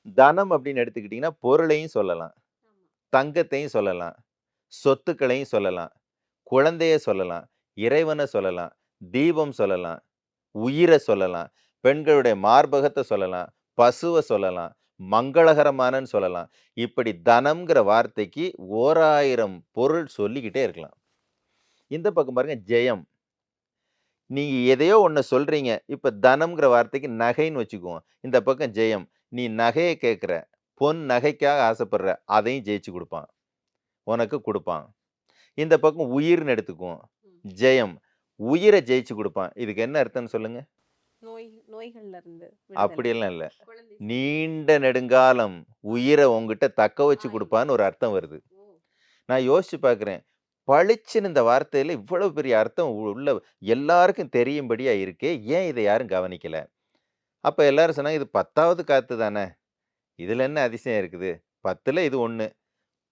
தனம் அப்படின்னு எடுத்துக்கிட்டீங்கன்னா, பொருளையும் சொல்லலாம், ஆமா. தங்கத்தையும் சொல்லலாம், சொத்துக்களையும் சொல்லலாம், குழந்தைய சொல்லலாம், இறைவன சொல்லலாம், தீபம் சொல்லலாம், உயிர சொல்லலாம், பெண்களுடைய மார்பகத்த சொல்லலாம், பசுவ சொல்லலாம், மங்களகரமானன்னு சொல்லலாம். இப்படி தனம்ங்கிற வார்த்தைக்கு ஓராயிரம் பொருள் சொல்லிக்கிட்டே இருக்கலாம். இந்த பக்கம் பாருங்க ஜெயம். நீங்க எதையோ ஒண்ண சொல்றீங்க. இப்ப தனம்ங்கிற வார்த்தைக்கு நகைன்னு வச்சுக்குவோம். இந்த பக்கம் ஜெயம். நீ நகைய கேட்கிற. பொன் நகைக்காக ஆசைப்படுற. அதையும் ஜெயிச்சு குடுப்பான். உனக்கு குடுப்பான். இந்த பக்கம் உயிர்ன்னு எடுத்துக்குவோம். ம். ஜெயம். உயிர ஜெயிச்சு குடுப்பான். இதுக்கு என்ன அர்த்தம்ன்னு சொல்லுங்க? நோய்கள்ல இருந்து விடுதலை. அப்படியெல்லாம் இல்ல. குழந்தை நீண்ட நெடுங்காலம் ஆ, உயிர உன்கிட்ட தக்க வச்சு ஆயுள். குடுப்பான்னு ஒரு அர்த்தம் வருது. ஓ! நான் யோசிச்சு பார்க்கிறேன். பளிச்சுன்னு இந்த வார்த்தையில இவ்வளவு பெரிய அர்த்தம் உள்ள எல்லாருக்கும் தெரியும்படியா இருக்கே. ஏன் இத யாரும் கவனிக்கல? அப்ப எல்லாரும் சொன்னாங்க, "இது 10வது காத்து தானே. இதுல என்ன அதிசயம் இருக்குது? 10ல இது 1."